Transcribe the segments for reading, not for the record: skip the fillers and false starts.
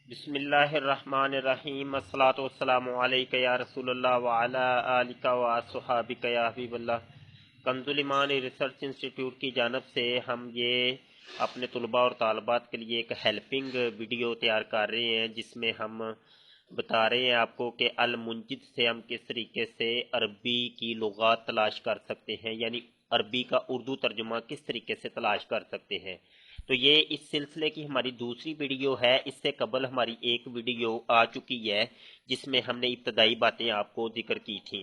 بسم اللہ الرحمن الرحیم الصلاۃ والسلام علیک یا رسول اللہ وعلی آلک وصحابک یا حبیب اللہ۔ کنز الایمان ریسرچ انسٹیٹیوٹ کی جانب سے ہم یہ اپنے طلباء اور طالبات کے لیے ایک ہیلپنگ ویڈیو تیار کر رہے ہیں، جس میں ہم بتا رہے ہیں آپ کو کہ المنجد سے ہم کس طریقے سے عربی کی لغات تلاش کر سکتے ہیں، یعنی عربی کا اردو ترجمہ کس طریقے سے تلاش کر سکتے ہیں۔ تو یہ اس سلسلے کی ہماری دوسری ویڈیو ہے۔ اس سے قبل ہماری ایک ویڈیو آ چکی ہے جس میں ہم نے ابتدائی باتیں آپ کو ذکر کی تھیں۔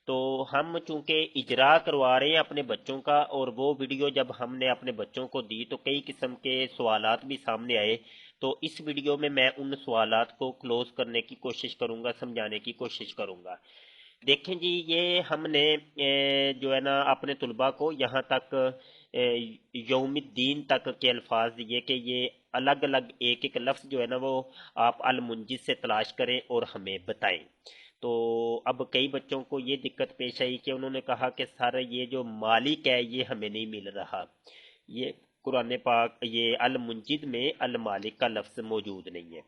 تو ہم چونکہ اجرا کروا رہے ہیں اپنے بچوں کا، اور وہ ویڈیو جب ہم نے اپنے بچوں کو دی تو کئی قسم کے سوالات بھی سامنے آئے، تو اس ویڈیو میں ان سوالات کو کلوز کرنے کی کوشش کروں گا، سمجھانے کی کوشش کروں گا۔ دیکھیں جی، یہ ہم نے جو ہے نا اپنے طلباء کو یہاں تک یوم الدین تک کے الفاظ دیے کہ یہ الگ الگ ایک ایک لفظ جو ہے نا وہ آپ المنجد سے تلاش کریں اور ہمیں بتائیں۔ تو اب کئی بچوں کو یہ دقت پیش آئی کہ انہوں نے کہا کہ سر یہ جو مالک ہے یہ ہمیں نہیں مل رہا، یہ قرآن پاک یہ المنجد میں المالک کا لفظ موجود نہیں ہے۔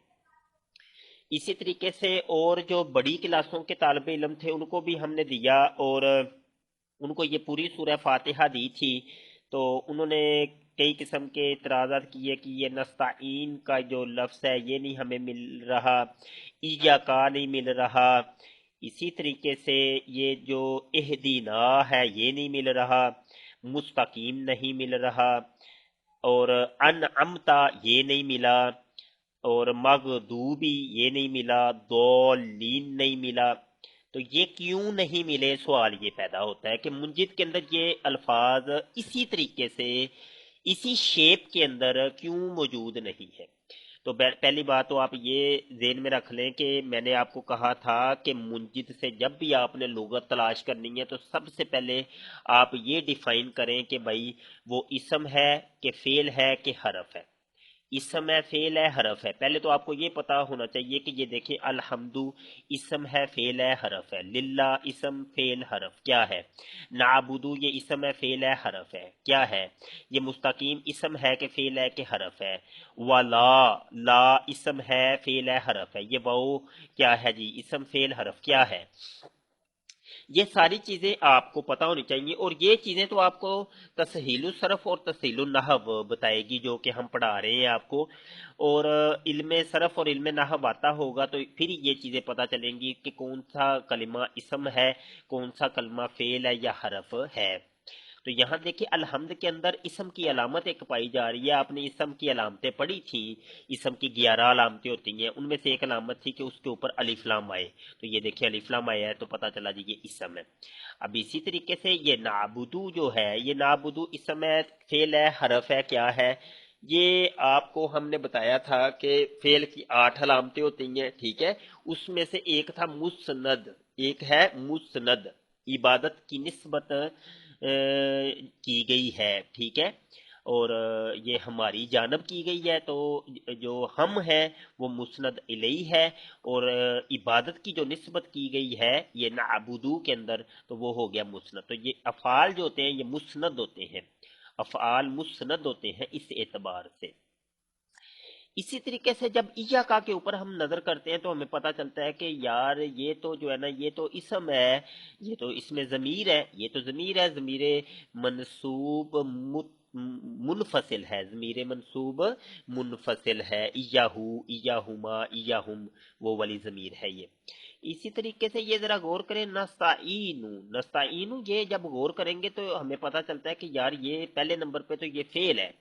اسی طریقے سے اور جو بڑی کلاسوں کے طالب علم تھے ان کو بھی ہم نے دیا، اور ان کو یہ پوری سورہ فاتحہ دی تھی، تو انہوں نے کئی قسم کے اعتراضات کیے کہ یہ نستعین کا جو لفظ ہے یہ نہیں ہمیں مل رہا، ایاکا نہیں مل رہا، اسی طریقے سے یہ جو اہدینا ہے یہ نہیں مل رہا، مستقیم نہیں مل رہا، اور انعمتا یہ نہیں ملا، اور مغدوبی یہ نہیں ملا، دولین نہیں ملا۔ تو یہ کیوں نہیں ملے، سوال یہ پیدا ہوتا ہے کہ منجد کے اندر یہ الفاظ اسی طریقے سے اسی شیپ کے اندر کیوں موجود نہیں ہے۔ تو پہلی بات تو آپ یہ ذہن میں رکھ لیں کہ میں نے آپ کو کہا تھا کہ منجد سے جب بھی آپ نے لغت تلاش کرنی ہے تو سب سے پہلے آپ یہ ڈیفائن کریں کہ بھائی وہ اسم ہے کہ فعل ہے کہ حرف ہے۔ اسم ہے، فعل ہے، حرف ہے۔ پہلے تو آپ کو یہ پتا ہونا چاہیے کہ یہ دیکھیں الحمدو اسم ہے، فعل ہے، حرف ہے، للہ اسم فعل حرف کیا ہے، نعبدو یہ اسم ہے، فعل ہے، حرف ہے کیا ہے، یہ مستقیم اسم ہے کہ فعل ہے کہ حرف ہے، ولا لا اسم ہے، فعل ہے، حرف ہے، یہ وہ کیا ہے جی، اسم فعل حرف کیا ہے۔ یہ ساری چیزیں آپ کو پتہ ہونی چاہیے، اور یہ چیزیں تو آپ کو تسہیل الصرف اور تسہیل النحو بتائے گی جو کہ ہم پڑھا رہے ہیں آپ کو، اور علم صرف اور علم نحو آتا ہوگا تو پھر یہ چیزیں پتہ چلیں گی کہ کون سا کلمہ اسم ہے، کون سا کلمہ فعل ہے یا حرف ہے۔ تو یہاں دیکھیں الحمد کے اندر اسم کی علامت ایک پائی جا رہی ہے، آپ نے اسم کی علامتیں پڑھی تھی، اسم کی 11 علامتیں ہوتی ہیں، ان میں سے ایک علامت تھی کہ اس کے اوپر الف لام آئے، تو یہ دیکھیں الف لام آیا ہے تو پتہ چلا جی یہ اسم ہے۔ اب اسی طریقے سے یہ نعبدو جو ہے، یہ نعبدو اسم ہے، فعل ہے، حرف ہے کیا ہے، یہ آپ کو ہم نے بتایا تھا کہ فعل کی 8 علامتیں ہوتی ہیں، ٹھیک ہے، اس میں سے ایک تھا مسند، ایک ہے مسند، عبادت کی نسبت کی گئی ہے، ٹھیک ہے، اور یہ ہماری جانب کی گئی ہے، تو جو ہم ہیں وہ مسند الیہ ہے، اور عبادت کی جو نسبت کی گئی ہے یہ نعبدو کے اندر تو وہ ہو گیا مسند۔ تو یہ افعال جو ہوتے ہیں یہ مسند ہوتے ہیں، افعال مسند ہوتے ہیں اس اعتبار سے۔ اسی طریقے سے جب ایاکا کے اوپر ہم نظر کرتے ہیں تو ہمیں پتہ چلتا ہے کہ یار یہ تو جو ہے نا یہ تو اسم ہے، یہ تو اس میں ضمیر ہے، یہ تو ضمیر ہے، ضمیر منصوب منفصل ہے، ضمیر منصوب منفصل ہے، ایاہو ایاہما ایاہم وہ والی ضمیر ہے یہ۔ اسی طریقے سے یہ ذرا غور کریں، نستعینو نستعینو، یہ جب غور کریں گے تو ہمیں پتہ چلتا ہے کہ یار یہ پہلے نمبر پہ تو یہ فعل ہے۔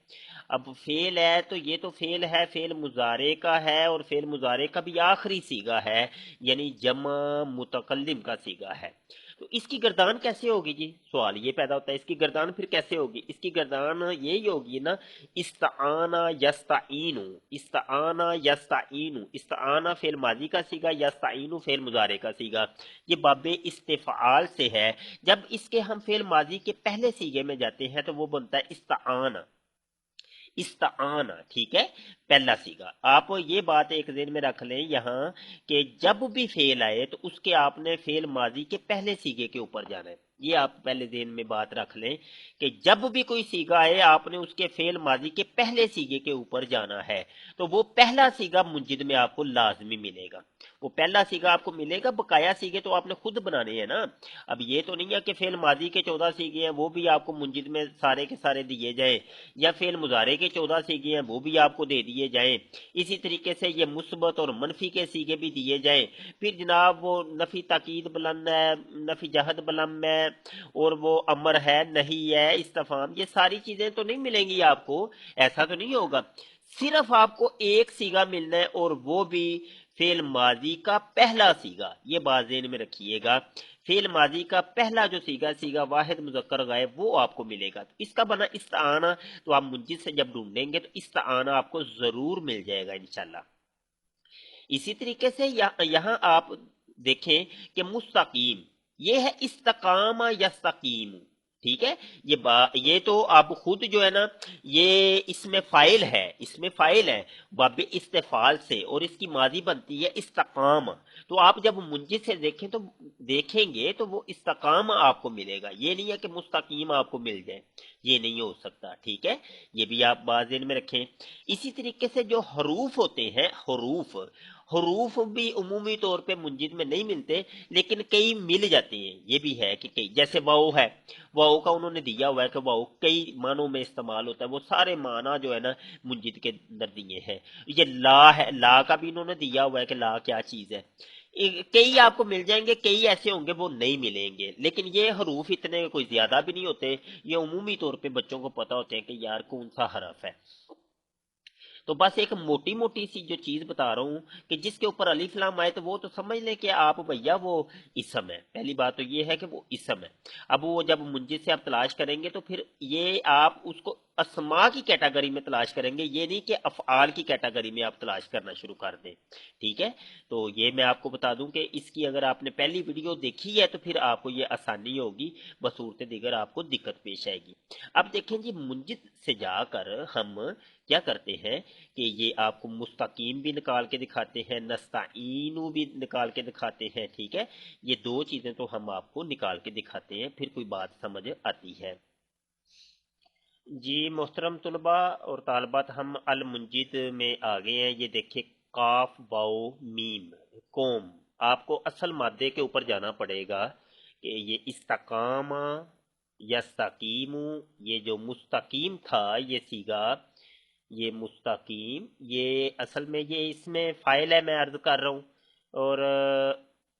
اب فعل ہے تو یہ تو فعل ہے، فعل مضارع کا ہے، اور فعل مضارع کا بھی آخری صیغہ ہے، یعنی جمع متکلم کا صیغہ ہے، تو اس کی گردان کیسے ہوگی جی، سوال یہ پیدا ہوتا ہے اس کی گردان پھر کیسے ہوگی۔ اس کی گردان یہی ہوگی نا، استعانہ یستعینو، استعانہ یستعینو، استعانہ فعل ماضی کا صیغہ، یستعینو فعل مضارع کا صیغہ، یہ باب استفعال سے ہے۔ جب اس کے ہم فعل ماضی کے پہلے صیغے میں جاتے ہیں تو وہ بنتا ہے استعانہ، استعانہ، ٹھیک ہے، پہلا صیغہ۔ آپ یہ بات ایک ذہن میں رکھ لیں یہاں کہ جب بھی فعل آئے تو اس کے آپ نے فعل ماضی کے پہلے صیغے کے اوپر جانا ہے۔ یہ آپ پہلے ذہن میں بات رکھ لیں کہ جب بھی کوئی سیگا آئے آپ نے اس کے فعل ماضی کے پہلے سیگے کے اوپر جانا ہے، تو وہ پہلا سیگا منجد میں آپ کو لازمی ملے گا، وہ پہلا سیگا آپ کو ملے گا۔ بقایا سیگے تو آپ نے خود بنانے ہیں نا، اب یہ تو نہیں ہے کہ فعل ماضی کے 14 سیگے ہیں وہ بھی آپ کو منجد میں سارے کے سارے دیے جائیں، یا فعل مضارع کے 14 سیگے ہیں وہ بھی آپ کو دے دیے جائیں، اسی طریقے سے یہ مثبت اور منفی کے سیگے بھی دیے جائیں، پھر جناب وہ نفی تاکید بلند ہے، نفی جہد بلند ہے، اور وہ امر ہے، نہیں ہے، استفہام، یہ ساری چیزیں تو نہیں ملیں گی آپ کو، ایسا تو نہیں ہوگا۔ صرف آپ کو ایک سیگا ملنا ہے اور وہ بھی فعل ماضی کا پہلا سیگا، یہ بات ذہن میں رکھیے گا، فعل ماضی کا پہلا جو سیگا واحد مذکر غائب، وہ آپ کو ملے گا۔ تو اس کا بنا استعانہ، تو آپ منجد سے جب ڈھونڈیں گے تو استعانہ آپ کو ضرور مل جائے گا انشاءاللہ۔ اسی طریقے سے یہاں آپ دیکھیں کہ مستقیم، یہ ہے استقام یستقیم، ٹھیک ہے، یہ تو آپ خود جو ہے نا، یہ اس میں فائل ہے، اس میں فائل ہے باب استفعال سے، اور اس کی ماضی بنتی ہے استقام، تو آپ جب منجد سے دیکھیں گے تو وہ استقام آپ کو ملے گا، یہ نہیں ہے کہ مستقیم آپ کو مل جائے، یہ نہیں ہو سکتا، ٹھیک ہے، یہ بھی آپ بات ذہن میں رکھیں۔ اسی طریقے سے جو حروف ہوتے ہیں، حروف بھی عمومی طور پہ منجد میں نہیں ملتے، لیکن کئی مل جاتے ہیں، یہ بھی ہے کہ کئی، جیسے واؤ ہے، واؤ کا انہوں نے دیا ہوا ہے کہ واؤ کئی معنوں میں استعمال ہوتا ہے، وہ سارے معنی جو ہے نا منجد کے اندر دیے ہیں۔ یہ لا ہے، لا کا بھی انہوں نے دیا ہوا ہے کہ لا کیا چیز ہے، کئی آپ کو مل جائیں گے، کئی ایسے ہوں گے وہ نہیں ملیں گے، لیکن یہ حروف اتنے کوئی زیادہ بھی نہیں ہوتے، یہ عمومی طور پہ بچوں کو پتا ہوتے ہیں کہ یار کون سا حرف ہے۔ تو بس ایک موٹی موٹی سی جو چیز بتا رہا ہوں کہ جس کے اوپر الف لام آئے تو وہ تو سمجھ لیں کہ آپ بھیا وہ اسم ہے، پہلی بات تو یہ ہے کہ وہ اسم ہے۔ اب وہ جب منجد سے آپ تلاش کریں گے تو پھر یہ آپ اس کو اسماء کی کیٹاگری میں تلاش کریں گے، یہ نہیں کہ افعال کی کیٹاگری میں آپ تلاش کرنا شروع کر دیں، ٹھیک ہے۔ تو یہ میں آپ کو بتا دوں کہ اس کی اگر آپ نے پہلی ویڈیو دیکھی ہے تو پھر آپ کو یہ آسانی ہوگی، بصورت دیگر آپ کو دقت پیش آئے گی۔ اب دیکھیں جی، منجد سے جا کر ہم کیا کرتے ہیں کہ یہ آپ کو مستقیم بھی نکال کے دکھاتے ہیں، نستعینو بھی نکال کے دکھاتے ہیں، ٹھیک ہے، یہ دو چیزیں تو ہم آپ کو نکال کے دکھاتے ہیں، پھر کوئی بات سمجھ آتی ہے۔ جی محترم طلباء اور طالبات، ہم المنجد میں آ گئے ہیں، یہ دیکھیں قاف واو میم قوم، آپ کو اصل مادے کے اوپر جانا پڑے گا کہ یہ استقام یستقیم، یہ جو مستقیم تھا یہ سیگا، یہ مستقیم، یہ اصل میں یہ اس میں فائل ہے، میں عرض کر رہا ہوں، اور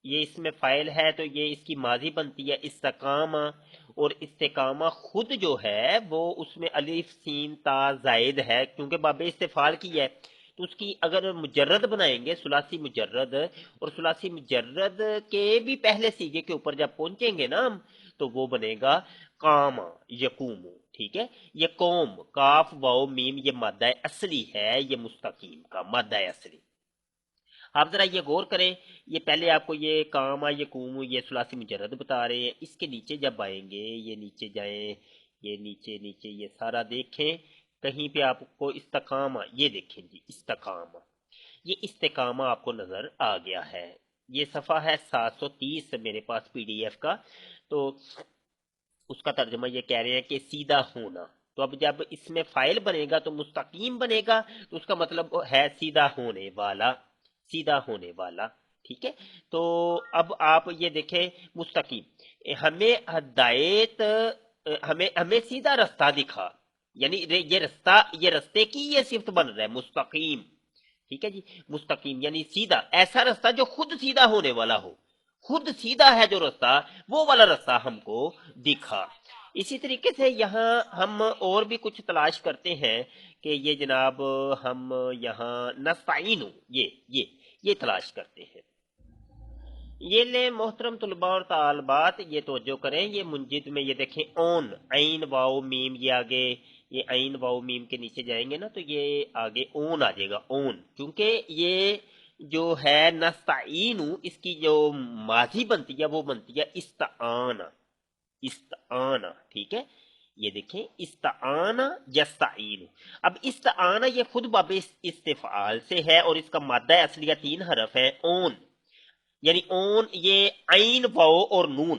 یہ اس میں فائل ہے تو یہ اس کی ماضی بنتی ہے استقامہ، اور استقامہ خود جو ہے وہ اس میں الف سین تا زائد ہے کیونکہ باب استفعال کی ہے، تو اس کی اگر مجرد بنائیں گے ثلاثی مجرد، اور ثلاثی مجرد کے بھی پہلے سیگے کے اوپر جب پہنچیں گے نا ہم، تو وہ بنے گا قام یقوم، ٹھیک ہے، یہ قوم کاف واو میم یہ مادہ اصلی ہے، یہ مستقیم کا مادہ اصلی۔ آپ ذرا یہ غور کریں، یہ پہلے آپ کو یہ کام یقوم یہ ثلاثی مجرد بتا رہے ہیں، اس کے نیچے جب آئیں گے، یہ نیچے جائیں، یہ نیچے نیچے یہ سارا دیکھیں، کہیں پہ آپ کو استقامہ، یہ دیکھیں جی استقامہ، یہ استقامہ آپ کو نظر آ گیا ہے، یہ صفحہ ہے 730 میرے پاس پی ڈی ایف کا، تو اس کا ترجمہ یہ کہہ رہے ہیں کہ سیدھا ہونا، تو اب جب اس میں فائل بنے گا تو مستقیم بنے گا، تو اس کا مطلب ہے سیدھا ہونے والا، سیدھا ہونے والا، ٹھیک ہے۔ تو اب آپ یہ دیکھیں مستقیم، ہمیں ہدایت، ہمیں سیدھا رستہ دکھا، یعنی یہ رستے کی یہ صفت بن رہا ہے مستقیم، ٹھیک ہے جی، مستقیم یعنی سیدھا، ایسا رستہ جو خود سیدھا ہونے والا ہو، خود سیدھا ہے جو رستہ، وہ والا رستہ ہم کو دکھا۔ اسی طریقے سے یہاں ہم اور بھی کچھ تلاش کرتے ہیں کہ یہ جناب ہم یہاں نستعین، یہ تلاش کرتے ہیں۔ یہ لیں محترم طلباء اور طالبات، یہ توجہ کریں، یہ منجد میں یہ دیکھیں اون، عین واو میم، یہ آگے یہ عین واو میم کے نیچے جائیں گے نا تو یہ آگے اون آ جائے گا، اون، کیونکہ یہ جو ہے نستعین، اس کی جو ماضی بنتی ہے وہ بنتی ہے استعانہ، استعانہ، ٹھیک ہے، یہ دیکھیں استعانہ یستعین، اب استعانہ یہ خود باب استفعال سے ہے اور اس کا مادہ اصلیہ 3 حرف ہے، اون، یعنی اون، یہ عین واو اور نون،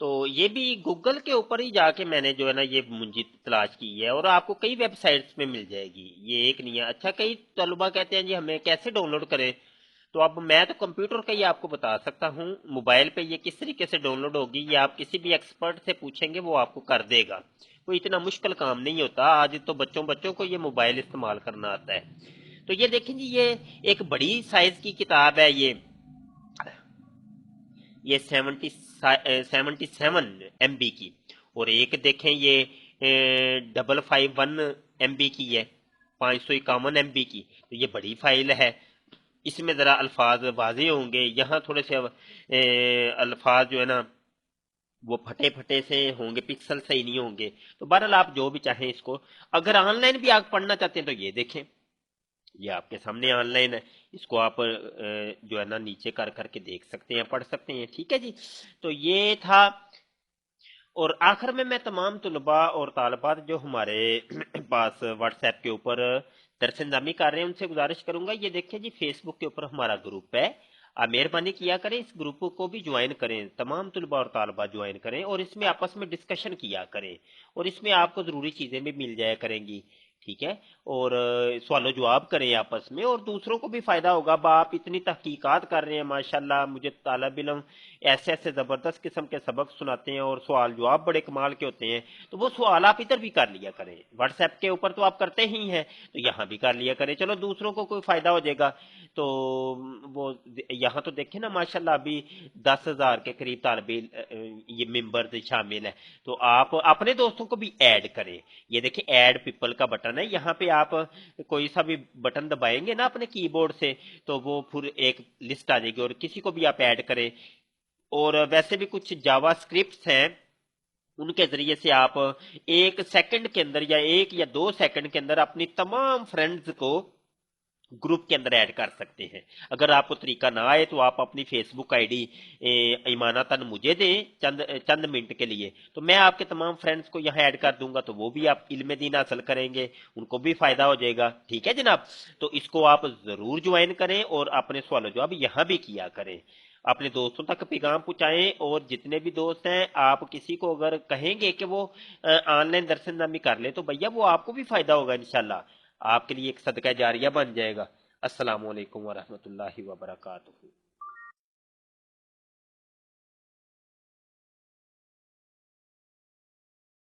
تو یہ بھی گوگل کے اوپر ہی جا کے میں نے جو ہے نا یہ منجی تلاش کی ہے، اور آپ کو کئی ویب سائٹس میں مل جائے گی، یہ ایک نہیں ہے۔ اچھا، کئی طلبہ کہتے ہیں جی ہمیں کیسے ڈاؤن لوڈ کریں، تو اب میں تو کمپیوٹر کا ہی آپ کو بتا سکتا ہوں، موبائل پہ یہ کس طریقے سے ڈاؤن لوڈ ہوگی یہ آپ کسی بھی ایکسپرٹ سے پوچھیں گے، وہ آپ کو کر دے گا، کوئی اتنا مشکل کام نہیں ہوتا، آج تو بچوں کو یہ موبائل استعمال کرنا آتا ہے۔ تو یہ دیکھیں جی، یہ ایک بڑی سائز کی کتاب ہے، یہ 77 MB کی، اور ایک دیکھیں یہ 551 MB کی ہے، 551 MB کی، تو یہ بڑی فائل ہے، اس میں ذرا الفاظ واضح ہوں گے، یہاں تھوڑے سے الفاظ جو ہے نا وہ پھٹے پھٹے سے ہوں گے، پکسل صحیح نہیں ہوں گے، تو بہرحال آپ جو بھی چاہیں اس کو، اگر آن لائن بھی آپ پڑھنا چاہتے ہیں تو یہ دیکھیں، یہ آپ کے سامنے آن لائن ہے، اس کو آپ جو ہے نا نیچے کر کر کے دیکھ سکتے ہیں، پڑھ سکتے ہیں، ٹھیک ہے جی۔ تو یہ تھا، اور آخر میں تمام طلباء اور طالبات جو ہمارے پاس واٹس ایپ کے اوپر درس اندامی کر رہے ہیں ان سے گزارش کروں گا، یہ دیکھیں جی فیس بک کے اوپر ہمارا گروپ ہے، آپ مہربانی کیا کریں اس گروپ کو بھی جوائن کریں، تمام طلباء اور طالبات جوائن کریں، اور اس میں آپس میں ڈسکشن کیا کریں، اور اس میں آپ کو ضروری چیزیں بھی مل جایا کریں گی، ٹھیک ہے، اور سوال و جواب کریں آپس میں، اور دوسروں کو بھی فائدہ ہوگا، آپ اتنی تحقیقات کر رہے ہیں ماشاءاللہ، مجھے طالب علم ایسے ایسے زبردست قسم کے سبق سناتے ہیں، اور سوال جواب بڑے کمال کے ہوتے ہیں، تو وہ سوال آپ ادھر بھی کر لیا کریں، واٹس ایپ کے اوپر تو آپ کرتے ہی ہیں، تو یہاں بھی کر لیا کریں، چلو دوسروں کو کوئی فائدہ ہو جائے گا، تو وہ یہاں تو دیکھیں نا ماشاءاللہ ابھی 10,000 کے قریب طالب یہ ممبر شامل ہے، تو آپ اپنے دوستوں کو بھی ایڈ کریں، یہ دیکھیں ایڈ پیپل کا بٹن ہے، یہاں پہ آپ کوئی سا بھی بٹن دبائیں گے نا اپنے کی بورڈ سے، تو وہ پھر ایک لسٹ آ جائے گی، اور کسی کو بھی آپ ایڈ کریں، اور ویسے بھی کچھ جاوا اسکرپٹس ہیں، ان کے ذریعے سے آپ 1 سیکنڈ کے اندر یا 1 یا 2 سیکنڈ کے اندر اپنی تمام فرینڈز کو گروپ کے اندر ایڈ کر سکتے ہیں۔ اگر آپ کو طریقہ نہ آئے تو آپ اپنی فیس بک آئی ڈی ایمانتاً مجھے دیں چند منٹ کے لیے، تو میں آپ کے تمام فرینڈز کو یہاں ایڈ کر دوں گا، تو وہ بھی آپ علم دین حاصل کریں گے، ان کو بھی فائدہ ہو جائے گا، ٹھیک ہے جناب۔ تو اس کو آپ ضرور جوائن کریں، اور اپنے سوال و جواب یہاں بھی کیا کریں، اپنے دوستوں تک پیغام پہنچائیں، اور جتنے بھی دوست ہیں آپ کسی کو اگر کہیں گے کہ وہ آن لائن درس اندامی کر لے، تو بھیا وہ آپ کو بھی فائدہ ہوگا انشاءاللہ، آپ کے لیے ایک صدقہ جاریہ بن جائے گا۔ السلام علیکم ورحمۃ اللہ وبرکاتہ۔